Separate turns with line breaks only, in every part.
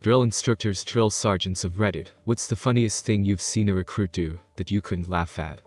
Drill instructors, drill sergeants of Reddit, what's the funniest thing you've seen a recruit do that you couldn't laugh at?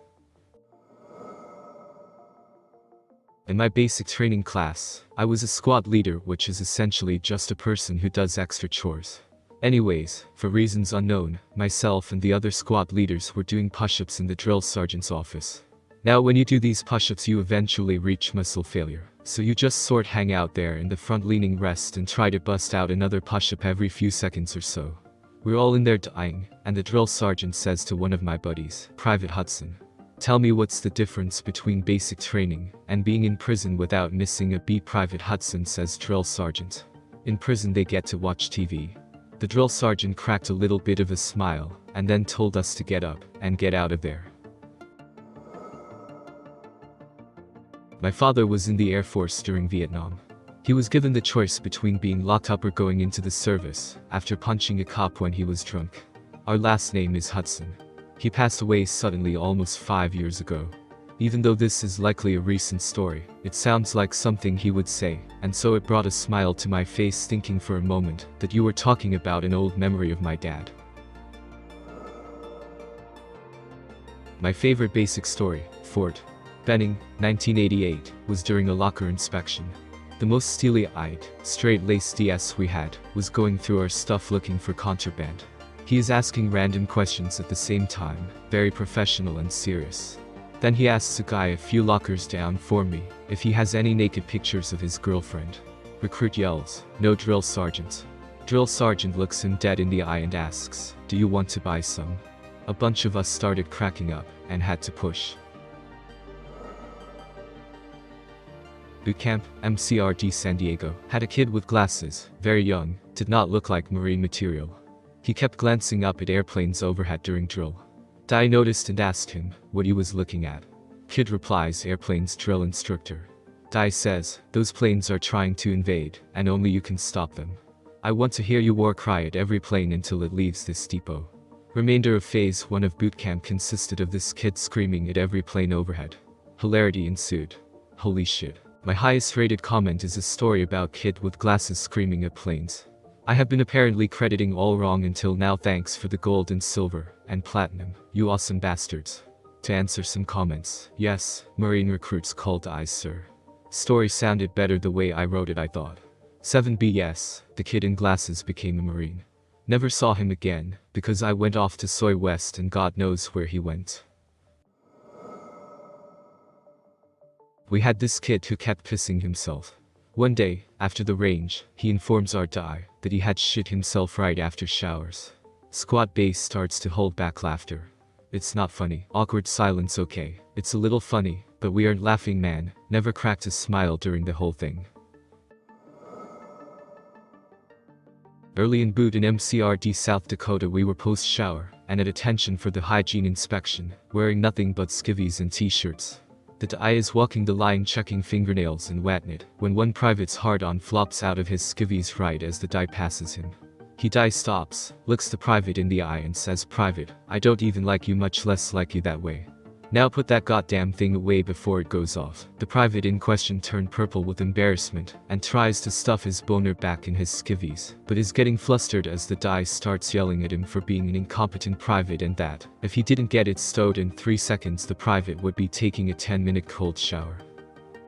In my basic training class, I was a squad leader, which is essentially just a person who does extra chores. Anyways, for reasons unknown, myself and the other squad leaders were doing push-ups in the drill sergeant's office. Now when you do these push-ups you eventually reach muscle failure, so you just sort hang out there in the front leaning rest and try to bust out another push-up every few seconds or so. We're all in there dying, and the drill sergeant says to one of my buddies, Private Hudson, "Tell me what's the difference between basic training and being in prison without missing a beat?" Private Hudson says, "Drill sergeant. In prison they get to watch TV." The drill sergeant cracked a little bit of a smile, and then told us to get up and get out of there. My father was in the Air Force during Vietnam. He was given the choice between being locked up or going into the service, after punching a cop when he was drunk. Our last name is Hudson. He passed away suddenly almost 5 years ago. Even though this is likely a recent story, it sounds like something he would say, and so it brought a smile to my face thinking for a moment that you were talking about an old memory of my dad. My favorite basic story, Fort Benning, 1988, was during a locker inspection. The most steely-eyed, straight-laced DS we had was going through our stuff looking for contraband. He is asking random questions at the same time, very professional and serious. Then he asks a guy a few lockers down for me if he has any naked pictures of his girlfriend. Recruit yells, "No." Drill sergeant. Drill sergeant looks him dead in the eye and asks, "Do you want to buy some?" A bunch of us started cracking up and had to push. Boot camp, MCRD San Diego, had a kid with glasses, very young, did not look like Marine material. He kept glancing up at airplanes overhead during drill. Dai noticed and asked him what he was looking at. Kid replies, "Airplanes." Drill instructor. Dai says, "Those planes are trying to invade, and only you can stop them. I want to hear your war cry at every plane until it leaves this depot." Remainder of phase 1 of boot camp consisted of this kid screaming at every plane overhead. Hilarity ensued. Holy shit. My highest rated comment is a story about kid with glasses screaming at planes. I have been apparently crediting all wrong until now. Thanks for the gold and silver and platinum, you awesome bastards. To answer some comments, yes, Marine recruits called eyes, sir. Story sounded better the way I wrote it, I thought. 7B. Yes, the kid in glasses became a Marine. Never saw him again, because I went off to Soy West and God knows where he went. We had this kid who kept pissing himself. One day, after the range, he informs our Dai that he had shit himself right after showers. Squad base starts to hold back laughter. It's not funny. Awkward silence. Okay, it's a little funny, but we aren't laughing, man. Never cracked a smile during the whole thing. Early in boot in MCRD South Dakota we were post-shower, and at attention for the hygiene inspection, wearing nothing but skivvies and t-shirts. The Dai is walking the line checking fingernails and whatnot, when one private's hard-on flops out of his skivvies right as the Dai passes him. He Dai stops, looks the private in the eye and says, "Private, I don't even like you, much less like you that way. Now put that goddamn thing away before it goes off." The private in question turned purple with embarrassment and tries to stuff his boner back in his skivvies, but is getting flustered as the Dai starts yelling at him for being an incompetent private and that, if he didn't get it stowed in 3 seconds the private would be taking a 10-minute cold shower.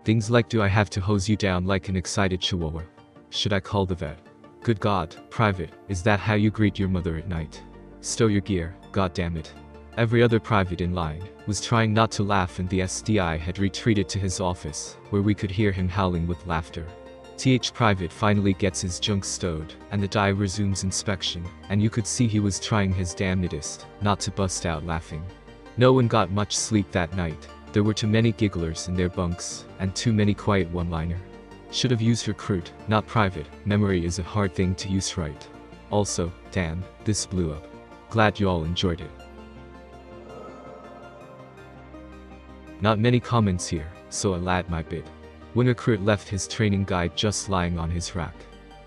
Things like, "Do I have to hose you down like an excited chihuahua? Should I call the vet? Good God, private, is that how you greet your mother at night? Stow your gear, goddammit." Every other private in line was trying not to laugh and the SDI had retreated to his office, where we could hear him howling with laughter. Private finally gets his junk stowed, and the Dai resumes inspection, and you could see he was trying his damnedest not to bust out laughing. No one got much sleep that night. There were too many gigglers in their bunks, and too many quiet one-liner. Should have used recruit, not private. Memory is a hard thing to use right. Also, damn, this blew up. Glad you all enjoyed it. Not many comments here, so I'll add my bit. When recruit left his training guide just lying on his rack.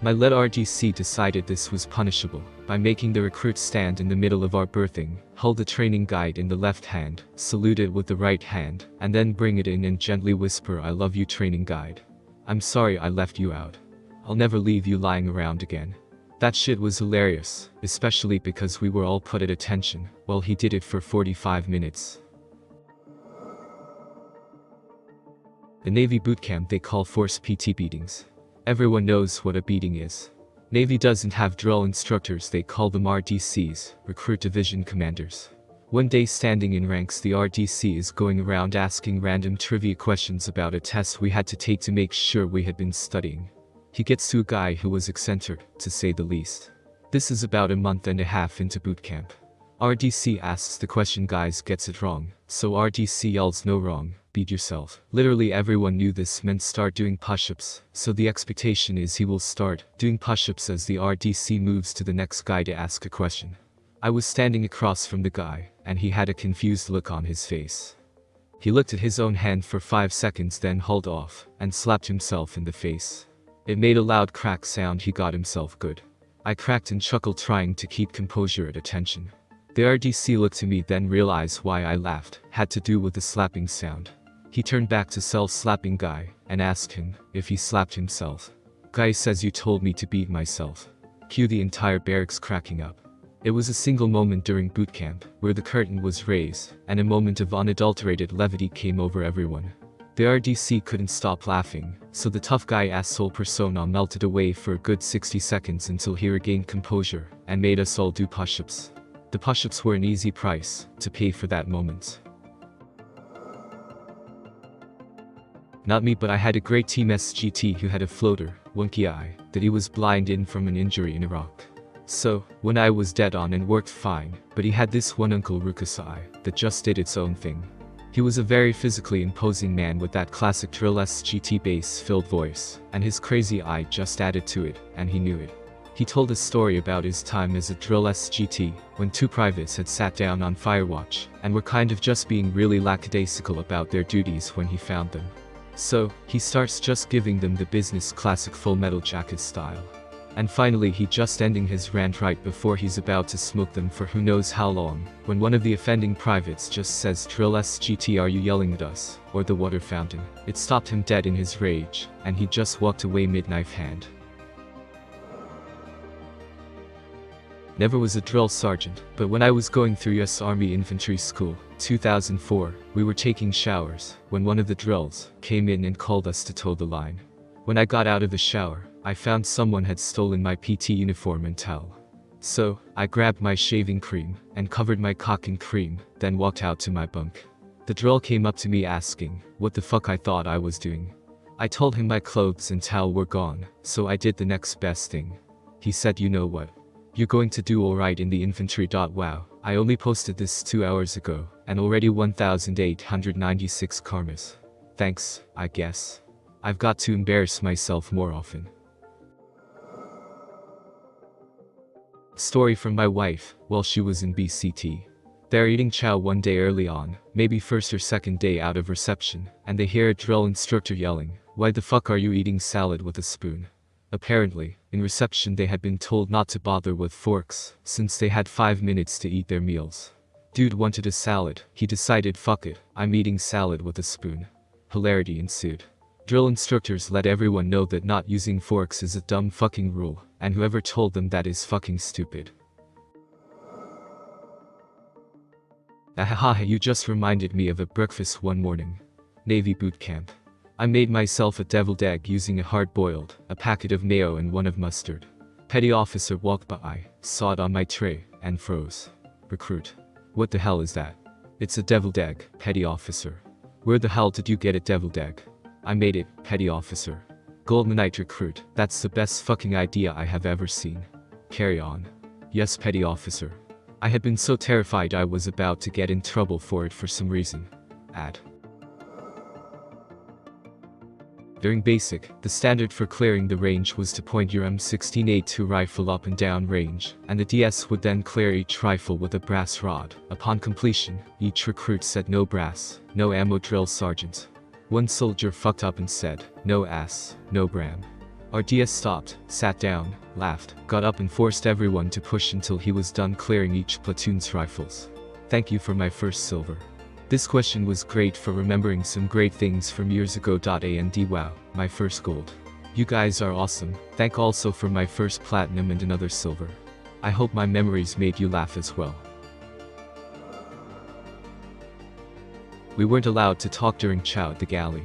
My lead RDC decided this was punishable, by making the recruit stand in the middle of our berthing, hold the training guide in the left hand, salute it with the right hand, and then bring it in and gently whisper, "I love you, training guide. I'm sorry I left you out. I'll never leave you lying around again." That shit was hilarious, especially because we were all put at attention, while he did it for 45 minutes. The Navy boot camp they call force PT beatings. Everyone knows what a beating is. Navy doesn't have drill instructors, they call them RDCs, Recruit Division Commanders. One day standing in ranks, the RDC is going around asking random trivia questions about a test we had to take to make sure we had been studying. He gets to a guy who was eccentric, to say the least. This is about a month and a half into boot camp. RDC asks the question, guys gets it wrong, so RDC yells, no wrong, beat yourself. Literally everyone knew this meant start doing push-ups, so the expectation is he will start doing push-ups as the RDC moves to the next guy to ask a question. I was standing across from the guy, and he had a confused look on his face. He looked at his own hand for 5 seconds, then hauled off, and slapped himself in the face. It made a loud crack sound. He got himself good. I cracked and chuckled, trying to keep composure at attention. The RDC looked at me, then realized why I laughed, had to do with the slapping sound. He turned back to self-slapping guy, and asked him if he slapped himself. Guy says, you told me to beat myself. Cue the entire barracks cracking up. It was a single moment during boot camp, where the curtain was raised, and a moment of unadulterated levity came over everyone. The RDC couldn't stop laughing, so the tough guy asshole persona melted away for a good 60 seconds until he regained composure, and made us all do push-ups. The push-ups were an easy price to pay for that moment. Not me, but I had a great team SGT who had a floater, wonky eye, that he was blind in from an injury in Iraq. So, when I was dead on and worked fine, but he had this one Uncle Ruckus eye that just did its own thing. He was a very physically imposing man with that classic drill SGT bass-filled voice, and his crazy eye just added to it, and he knew it. He told a story about his time as a drill SGT, when 2 privates had sat down on firewatch, and were kind of just being really lackadaisical about their duties when he found them. So, he starts just giving them the business classic Full Metal Jacket style. And finally he just ending his rant right before he's about to smoke them for who knows how long, when one of the offending privates just says, drill SGT, are you yelling at us, or the water fountain? It stopped him dead in his rage, and he just walked away mid-knife hand. Never was a drill sergeant, but when I was going through US Army Infantry School, 2004, we were taking showers, when one of the drills came in and called us to toe the line. When I got out of the shower, I found someone had stolen my PT uniform and towel. So, I grabbed my shaving cream, and covered my cock in cream, then walked out to my bunk. The drill came up to me asking what the fuck I thought I was doing. I told him my clothes and towel were gone, so I did the next best thing. He said, you know what? You're going to do alright in the infantry. Wow, I only posted this 2 hours ago, and already 1,896 karmas. Thanks, I guess. I've got to embarrass myself more often. Story from my wife, while she was in BCT. They're eating chow one day early on, maybe first or second day out of reception, and they hear a drill instructor yelling, why the fuck are you eating salad with a spoon? Apparently, in reception they had been told not to bother with forks, since they had 5 minutes to eat their meals. Dude wanted a salad, he decided, fuck it, I'm eating salad with a spoon. Hilarity ensued. Drill instructors let everyone know that not using forks is a dumb fucking rule, and whoever told them that is fucking stupid. Ahaha, you just reminded me of a breakfast one morning. Navy boot camp. I made myself a deviled egg using a hard-boiled, a packet of mayo and one of mustard. Petty officer walked by, saw it on my tray, and froze. Recruit. What the hell is that? It's a deviled egg, petty officer. Where the hell did you get a deviled egg? I made it, petty officer. Goldmanite recruit, that's the best fucking idea I have ever seen. Carry on. Yes, petty officer. I had been so terrified I was about to get in trouble for it for some reason. Add. During basic, the standard for clearing the range was to point your M16A2 rifle up and down range, and the DS would then clear each rifle with a brass rod. Upon completion, each recruit said no brass, no ammo, drill sergeant. One soldier fucked up and said, no ass, no bram. Our DS stopped, sat down, laughed, got up and forced everyone to push until he was done clearing each platoon's rifles. Thank you for my first silver. This question was great for remembering some great things from years ago. And wow, my first gold. You guys are awesome. Thank also for my first platinum and another silver. I hope my memories made you laugh as well. We weren't allowed to talk during chow at the galley.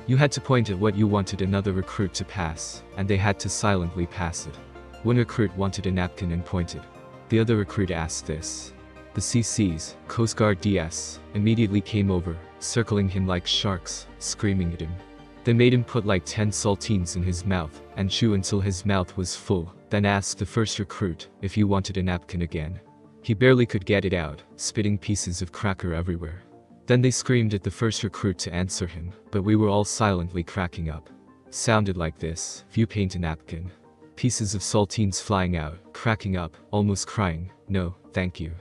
You had to point at what you wanted another recruit to pass, and they had to silently pass it. One recruit wanted a napkin and pointed. The other recruit asked this. The CCs, Coast Guard DS, immediately came over, circling him like sharks, screaming at him. They made him put like 10 saltines in his mouth, and chew until his mouth was full, then asked the first recruit if he wanted a napkin again. He barely could get it out, spitting pieces of cracker everywhere. Then they screamed at the first recruit to answer him, but we were all silently cracking up. Sounded like this: if you paint a napkin. Pieces of saltines flying out, cracking up, almost crying, no, thank you.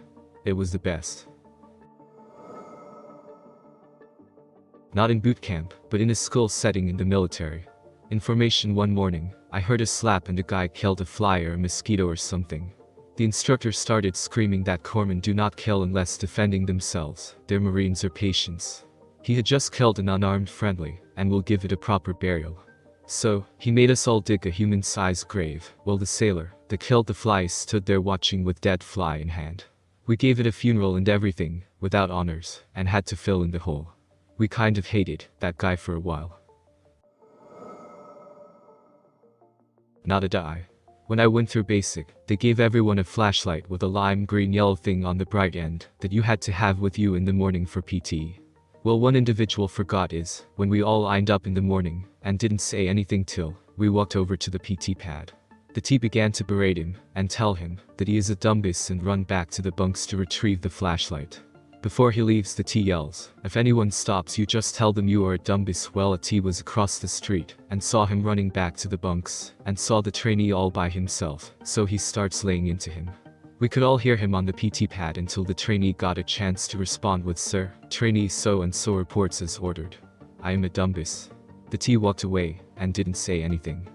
It was the best. Not in boot camp, but in a school setting in the military. In formation one morning, I heard a slap and a guy killed a fly or a mosquito or something. The instructor started screaming that corpsmen do not kill unless defending themselves, their marines or patients. He had just killed an unarmed friendly, and will give it a proper burial. So, he made us all dig a human-sized grave, while the sailor, that killed the flies, stood there watching with dead fly in hand. We gave it a funeral and everything, without honors, and had to fill in the hole. We kind of hated that guy for a while. Not a die. When I went through basic, they gave everyone a flashlight with a lime green yellow thing on the bright end that you had to have with you in the morning for PT. Well, one individual forgot his when we all lined up in the morning and didn't say anything till we walked over to the PT pad. The T began to berate him and tell him that he is a dumbass and run back to the bunks to retrieve the flashlight. Before he leaves, the T yells, if anyone stops you just tell them you are a dumbass. Well, a T was across the street and saw him running back to the bunks and saw the trainee all by himself, so he starts laying into him. We could all hear him on the PT pad until the trainee got a chance to respond with, sir, trainee so and so reports as ordered. I am a dumbass. The T walked away and didn't say anything.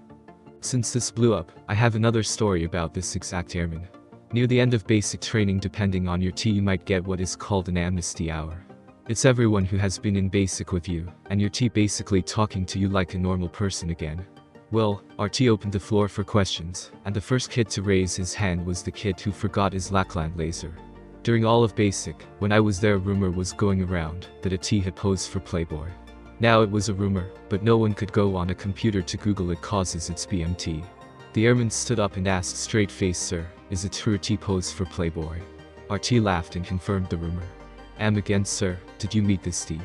Since this blew up, I have another story about this exact airman. Near the end of basic training, depending on your T, you might get what is called an amnesty hour. It's everyone who has been in basic with you, and your T basically talking to you like a normal person again. Well, our T opened the floor for questions, and the first kid to raise his hand was the kid who forgot his Lackland laser. During all of basic, when I was there, a rumor was going around that a T had posed for Playboy. Now it was a rumor, but no one could go on a computer to Google it causes it's BMT. The airman stood up and asked straight-faced, sir, is it true a T posed for Playboy? Our T laughed and confirmed the rumor. Again, sir, did you meet this T?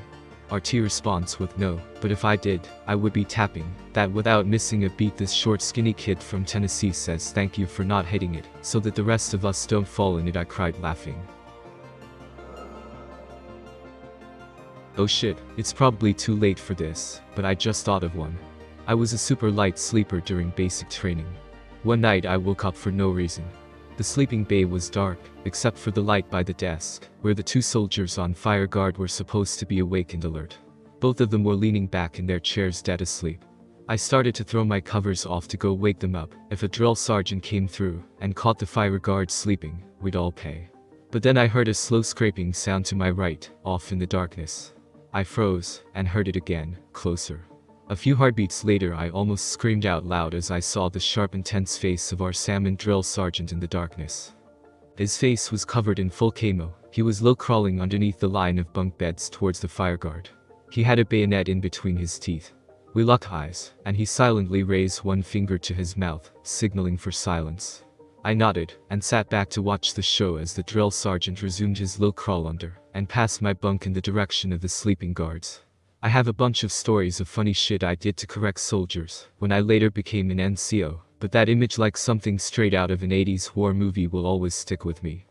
Our T responds with no, but if I did, I would be tapping that without missing a beat. This short skinny kid from Tennessee says thank you for not hitting it, so that the rest of us don't fall in it. I cried laughing. Oh shit, it's probably too late for this, but I just thought of one. I was a super light sleeper during basic training. One night I woke up for no reason. The sleeping bay was dark, except for the light by the desk, where the two soldiers on fire guard were supposed to be awake and alert. Both of them were leaning back in their chairs dead asleep. I started to throw my covers off to go wake them up. If a drill sergeant came through and caught the fire guard sleeping, we'd all pay. But then I heard a slow scraping sound to my right, off in the darkness. I froze, and heard it again, closer. A few heartbeats later, I almost screamed out loud as I saw the sharp, intense face of our salmon drill sergeant in the darkness. His face was covered in full camo. He was low crawling underneath the line of bunk beds towards the fire guard. He had a bayonet in between his teeth. We locked eyes, and he silently raised one finger to his mouth, signaling for silence. I nodded, and sat back to watch the show as the drill sergeant resumed his low crawl under, and passed my bunk in the direction of the sleeping guards. I have a bunch of stories of funny shit I did to correct soldiers when I later became an NCO, but that image, like something straight out of an 80s war movie, will always stick with me.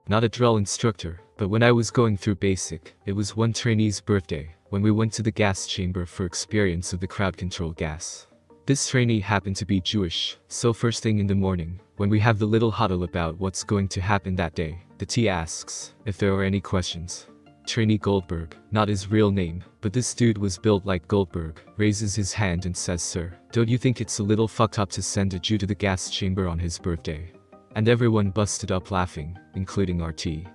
Not a drill instructor, but when I was going through basic, it was one trainee's birthday, when we went to the gas chamber for experience of the crowd control gas. This trainee happened to be Jewish, so first thing in the morning, when we have the little huddle about what's going to happen that day, the T asks if there are any questions. Trainee Goldberg, not his real name, but this dude was built like Goldberg, raises his hand and says, sir, don't you think it's a little fucked up to send a Jew to the gas chamber on his birthday? And everyone busted up laughing, including our T.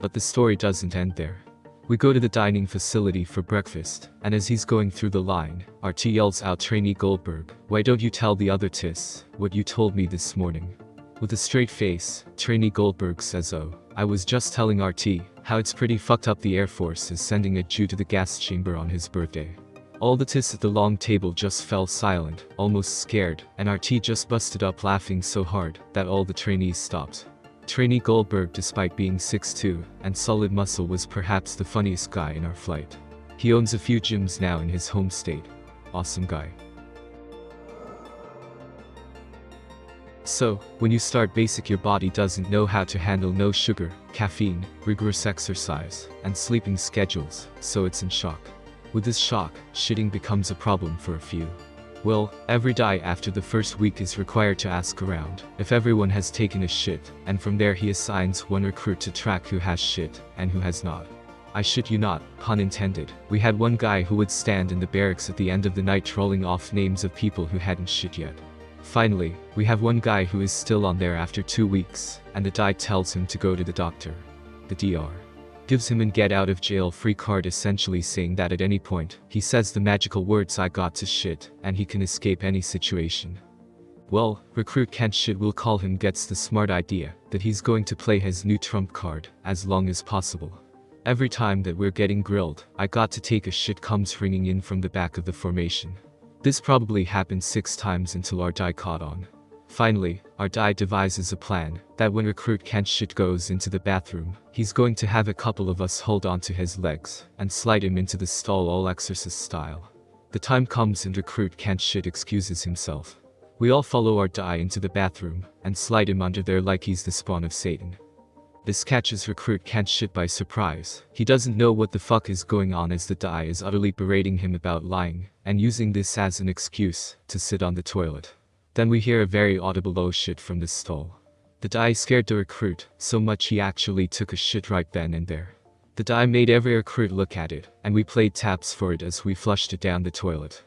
But the story doesn't end there. We go to the dining facility for breakfast, and as he's going through the line, RT yells out Trainee Goldberg, "Why don't you tell the other tis what you told me this morning?" With a straight face, Trainee Goldberg says, "Oh, I was just telling RT how it's pretty fucked up the Air Force is sending a Jew to the gas chamber on his birthday." All the tis at the long table just fell silent, almost scared, and RT just busted up laughing so hard that all the trainees stopped. Trainee Goldberg, despite being 6'2" and solid muscle, was perhaps the funniest guy in our flight. He owns a few gyms now in his home state. Awesome guy. So, when you start basic, your body doesn't know how to handle no sugar, caffeine, rigorous exercise, and sleeping schedules, so it's in shock. With this shock, shitting becomes a problem for a few. Well, every day after the first week is required to ask around if everyone has taken a shit, and from there he assigns one recruit to track who has shit and who has not. I shit you not, pun intended, we had one guy who would stand in the barracks at the end of the night trolling off names of people who hadn't shit yet. Finally, we have one guy who is still on there after 2 weeks, and the DI tells him to go to the doctor. The DR gives him an get out of jail free card, essentially saying that at any point, he says the magical words "I got to shit," and he can escape any situation. Well, recruit can't shit, we'll call him, gets the smart idea that he's going to play his new trump card as long as possible. Every time that we're getting grilled, "I got to take a shit" comes ringing in from the back of the formation. This probably happened 6 times until our DI caught on. Finally, our DI devises a plan that when recruit can't shit goes into the bathroom, he's going to have a couple of us hold onto his legs and slide him into the stall, all exorcist style. The time comes and recruit can't shit excuses himself. We all follow our DI into the bathroom and slide him under there like he's the spawn of Satan. This catches recruit can't shit by surprise. He doesn't know what the fuck is going on as the DI is utterly berating him about lying and using this as an excuse to sit on the toilet. Then we hear a very audible "oh shit" from the stall. The DI scared the recruit so much he actually took a shit right then and there. The DI made every recruit look at it, and we played taps for it as we flushed it down the toilet.